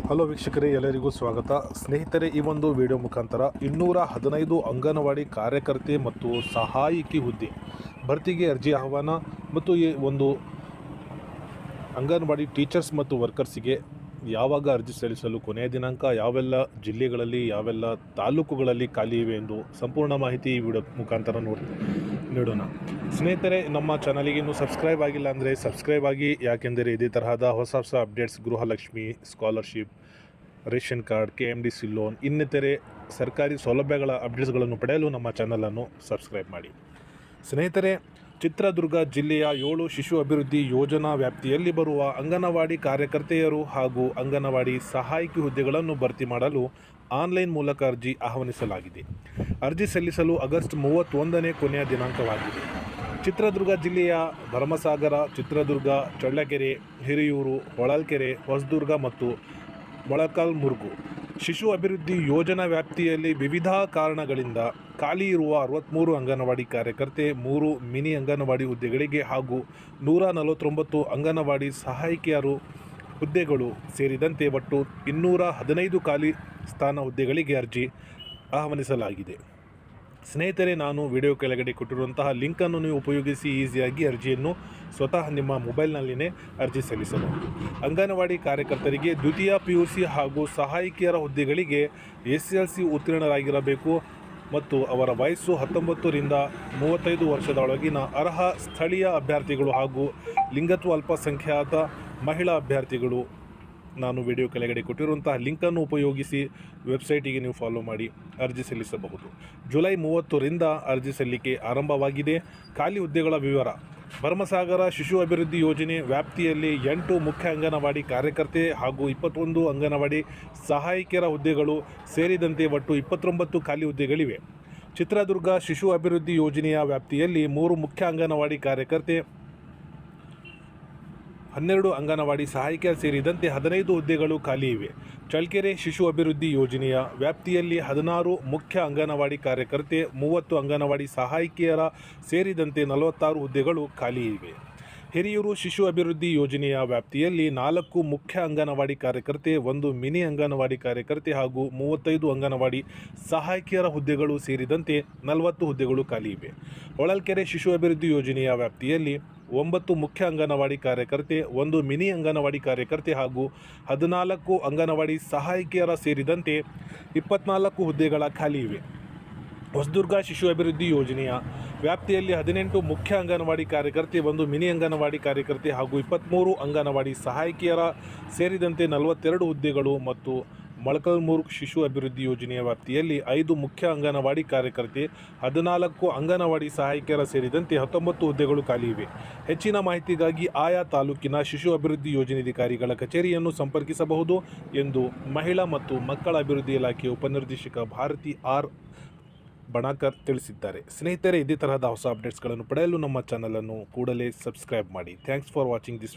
Hello ವೀಕ್ಷಕರೇ, ಎಲ್ಲರಿಗೂ ಸ್ವಾಗತ. ಸ್ನೇಹಿತರೆ, ಈ ಒಂದು ವಿಡಿಯೋ ಮುಖಾಂತರ 215 ಅಂಗನವಾಡಿ ಕಾರ್ಯಕರ್ತೆ ಮತ್ತು ಸಹಾಯಕಿ ಹುದ್ದೆ ಭರ್ತಿಗೆ ಅರ್ಜಿ ಆಹ್ವಾನ ಮತ್ತು ಈ ಒಂದು ಅಂಗನವಾಡಿ ಟೀಚರ್ಸ್ ಮತ್ತು ವರ್ಕರ್ಸಿಗೆ ಯಾವಾಗ ಅರ್ಜಿ ಸಲ್ಲಿಸಲು ಕೊನೆಯ ದಿನಾಂಕ, ಯಾವೆಲ್ಲ ಜಿಲ್ಲೆಗಳಲ್ಲಿ ಯಾವೆಲ್ಲ ತಾಲೂಕುಗಳಲ್ಲಿ ಖಾಲಿ ಇವೆ ಎಂದು ಸಂಪೂರ್ಣ ಮಾಹಿತಿ ಈ ವಿಡಿಯೋ ಮುಖಾಂತರ ನೀಡೋಣ. ಸ್ನೇಹಿತರೆ, ನಮ್ಮ ಚಾನಲಿಗೆ ಇನ್ನೂ ಸಬ್ಸ್ಕ್ರೈಬ್ ಆಗಿಲ್ಲ ಅಂದರೆ ಸಬ್ಸ್ಕ್ರೈಬ್ ಆಗಿ. ಯಾಕೆಂದರೆ ಇದೇ ತರಹದ ಹೊಸ updates, Gruhalakshmi scholarship, ration card, KMDC loan, ಇನ್ನಿತರೆ ಸರ್ಕಾರಿ ಸೌಲಭ್ಯಗಳ ಅಪ್ಡೇಟ್ಸ್ಗಳನ್ನು ಪಡೆಯಲು ನಮ್ಮ ಚಾನಲನ್ನು ಸಬ್ಸ್ಕ್ರೈಬ್ ಮಾಡಿ. ಸ್ನೇಹಿತರೆ, ಚಿತ್ರದುರ್ಗ ಜಿಲ್ಲೆಯ 7 ಶಿಶು ಅಭಿವೃದ್ಧಿ ಯೋಜನಾ ವ್ಯಾಪ್ತಿಯಲ್ಲಿ ಬರುವ ಅಂಗನವಾಡಿ ಕಾರ್ಯಕರ್ತೆಯರು ಹಾಗೂ ಅಂಗನವಾಡಿ ಸಹಾಯಕಿ ಹುದ್ದೆಗಳನ್ನು ಭರ್ತಿ ಮಾಡಲು ಆನ್ಲೈನ್ ಮೂಲಕ ಅರ್ಜಿ ಆಹ್ವಾನಿಸಲಾಗಿದೆ. ಅರ್ಜಿ ಸಲ್ಲಿಸಲು ಆಗಸ್ಟ್ 31ನೇ ಕೊನೆಯ ದಿನಾಂಕವಾಗಿದೆ. ಚಿತ್ರದುರ್ಗ ಜಿಲ್ಲೆಯ ಭರಮಸಾಗರ, ಚಿತ್ರದುರ್ಗ, ಚಳ್ಳಕೆರೆ, ಹಿರಿಯೂರು, ಹೊಳಲ್ಕೆರೆ, ಹೊಸದುರ್ಗ ಮತ್ತು ಮೊಳಕಾಲ್ಮೂರು ಶಿಶು ಅಭಿವೃದ್ಧಿ ಯೋಜನಾ ವ್ಯಾಪ್ತಿಯಲ್ಲಿ ವಿವಿಧ ಕಾರಣಗಳಿಂದ ಖಾಲಿ ಇರುವ 63 ಅಂಗನವಾಡಿ ಕಾರ್ಯಕರ್ತೆ, 3 ಮಿನಿ ಅಂಗನವಾಡಿ ಹುದ್ದೆಗಳಿಗೆ ಹಾಗೂ 149 ಅಂಗನವಾಡಿ ಸಹಾಯಕಿಯರು ಹುದ್ದೆಗಳು ಸೇರಿದಂತೆ ಒಟ್ಟು 215 ಖಾಲಿ ಸ್ಥಾನ ಹುದ್ದೆಗಳಿಗೆ ಅರ್ಜಿ ಆಹ್ವಾನಿಸಲಾಗಿದೆ. ಸ್ನೇಹಿತರೆ, ನಾನು ವಿಡಿಯೋ ಕೆಳಗಡೆ ಕೊಟ್ಟಿರುವಂತಹ ಲಿಂಕನ್ನು ನೀವು ಉಪಯೋಗಿಸಿ ಈಸಿಯಾಗಿ ಅರ್ಜಿಯನ್ನು ಸ್ವತಃ ನಿಮ್ಮ ಮೊಬೈಲ್ನಲ್ಲಿಯೇ ಅರ್ಜಿ ಸಲ್ಲಿಸಬಹುದು. ಅಂಗನವಾಡಿ ಕಾರ್ಯಕರ್ತರಿಗೆ ದ್ವಿತೀಯ PUC ಹಾಗೂ ಸಹಾಯಕಿಯರ ಹುದ್ದೆಗಳಿಗೆ SSLC ಉತ್ತೀರ್ಣರಾಗಿರಬೇಕು ಮತ್ತು ಅವರ ವಯಸ್ಸು 19 ರಿಂದ 35 ವರ್ಷದೊಳಗಿನ ಅರ್ಹ ಸ್ಥಳೀಯ ಅಭ್ಯರ್ಥಿಗಳು ಹಾಗೂ ಲಿಂಗತ್ವ ಅಲ್ಪಸಂಖ್ಯಾತ ಮಹಿಳಾ ಅಭ್ಯರ್ಥಿಗಳು. ನಾನು ವಿಡಿಯೋ ಕೆಳಗಡೆ ಕೊಟ್ಟಿರುವಂತಹ ಲಿಂಕನ್ನು ಉಪಯೋಗಿಸಿ ವೆಬ್ಸೈಟಿಗೆ ನೀವು ಫಾಲೋ ಮಾಡಿ ಅರ್ಜಿ ಸಲ್ಲಿಸಬಹುದು. ಜುಲೈ 30ರಿಂದ ಅರ್ಜಿ ಸಲ್ಲಿಕೆ ಆರಂಭವಾಗಿದೆ. ಖಾಲಿ ಹುದ್ದೆಗಳ ವಿವರ: ಭರಮಸಾಗರ ಶಿಶು ಅಭಿವೃದ್ಧಿ ಯೋಜನೆ ವ್ಯಾಪ್ತಿಯಲ್ಲಿ 8 ಮುಖ್ಯ ಅಂಗನವಾಡಿ ಕಾರ್ಯಕರ್ತೆ ಹಾಗೂ 21 ಅಂಗನವಾಡಿ ಸಹಾಯಕಿಯರ ಹುದ್ದೆಗಳು ಸೇರಿದಂತೆ ಒಟ್ಟು 29 ಖಾಲಿ ಹುದ್ದೆಗಳಿವೆ. ಚಿತ್ರದುರ್ಗ ಶಿಶು ಅಭಿವೃದ್ಧಿ ಯೋಜನೆಯ ವ್ಯಾಪ್ತಿಯಲ್ಲಿ 3 ಮುಖ್ಯ ಅಂಗನವಾಡಿ ಕಾರ್ಯಕರ್ತೆ, 12 ಅಂಗನವಾಡಿ ಸಹಾಯಕಿಯರು ಸೇರಿದಂತೆ 15 ಹುದ್ದೆಗಳು ಖಾಲಿ ಇವೆ. ಚಳ್ಳಕೆರೆ ಶಿಶು ಅಭಿವೃದ್ಧಿ ಯೋಜನೆಯ ವ್ಯಾಪ್ತಿಯಲ್ಲಿ 16 ಮುಖ್ಯ ಅಂಗನವಾಡಿ ಕಾರ್ಯಕರ್ತೆ, 30 ಅಂಗನವಾಡಿ ಸಹಾಯಕಿಯರ ಸೇರಿದಂತೆ 46 ಹುದ್ದೆಗಳು ಖಾಲಿ ಇವೆ. ಹಿರಿಯೂರು ಶಿಶು ಅಭಿವೃದ್ಧಿ ಯೋಜನೆಯ ವ್ಯಾಪ್ತಿಯಲ್ಲಿ 4 ಮುಖ್ಯ ಅಂಗನವಾಡಿ ಕಾರ್ಯಕರ್ತೆ, 1 ಮಿನಿ ಅಂಗನವಾಡಿ ಕಾರ್ಯಕರ್ತೆ ಹಾಗೂ 35 ಅಂಗನವಾಡಿ ಸಹಾಯಕಿಯರ ಹುದ್ದೆಗಳು ಸೇರಿದಂತೆ 40 ಹುದ್ದೆಗಳು ಖಾಲಿ ಇವೆ. ಹೊಳಲ್ಕೆರೆ ಶಿಶು ಅಭಿವೃದ್ಧಿ ಯೋಜನೆಯ ವ್ಯಾಪ್ತಿಯಲ್ಲಿ 9 ಮುಖ್ಯ ಅಂಗನವಾಡಿ ಕಾರ್ಯಕರ್ತೆ, 1 ಮಿನಿ ಅಂಗನವಾಡಿ ಕಾರ್ಯಕರ್ತೆ ಹಾಗೂ 14 ಅಂಗನವಾಡಿ ಸಹಾಯಕಿಯರ ಸೇರಿದಂತೆ 24 ಹುದ್ದೆಗಳ ಖಾಲಿ ಇವೆ. ಹೊಸದುರ್ಗ ಶಿಶು ಅಭಿವೃದ್ಧಿ ಯೋಜನೆಯ ವ್ಯಾಪ್ತಿಯಲ್ಲಿ 18 ಮುಖ್ಯ ಅಂಗನವಾಡಿ ಕಾರ್ಯಕರ್ತೆ, 1 ಮಿನಿ ಅಂಗನವಾಡಿ ಕಾರ್ಯಕರ್ತೆ ಹಾಗೂ 23 ಅಂಗನವಾಡಿ ಸಹಾಯಕಿಯರ ಸೇರಿದಂತೆ 42 ಹುದ್ದೆಗಳು ಮತ್ತು ಮೊಳಕಾಲ್ಮೂರು ಶಿಶು ಅಭಿವೃದ್ಧಿ ಯೋಜನೆಯ ವ್ಯಾಪ್ತಿಯಲ್ಲಿ 5 ಮುಖ್ಯ ಅಂಗನವಾಡಿ ಕಾರ್ಯಕರ್ತೆ, 14 ಅಂಗನವಾಡಿ ಸಹಾಯಕಿಯರ ಸೇರಿದಂತೆ 19 ಹುದ್ದೆಗಳು ಖಾಲಿ ಇವೆ. ಹೆಚ್ಚಿನ ಮಾಹಿತಿಗಾಗಿ ಆಯಾ ತಾಲೂಕಿನ ಶಿಶು ಅಭಿವೃದ್ಧಿ ಯೋಜನಾಧಿಕಾರಿಗಳ ಕಚೇರಿಯನ್ನು ಸಂಪರ್ಕಿಸಬಹುದು ಎಂದು ಮಹಿಳಾ ಮತ್ತು ಮಕ್ಕಳ ಅಭಿವೃದ್ಧಿ ಇಲಾಖೆಯ ಉಪನಿರ್ದೇಶಕ ಭಾರತಿ ಆರ್ ಬಣಕರ್ ತಿಳಿಸಿದ್ದಾರೆ. ಸ್ನೇಹಿತರೆ, ಇದೇ ತರಹದ ಹೊಸ ಅಪ್ಡೇಟ್ಸ್ಗಳನ್ನು ಪಡೆಯಲು ನಮ್ಮ ಚಾನಲನ್ನು ಕೂಡಲೇ ಸಬ್ಸ್ಕ್ರೈಬ್ ಮಾಡಿ. Thanks for watching this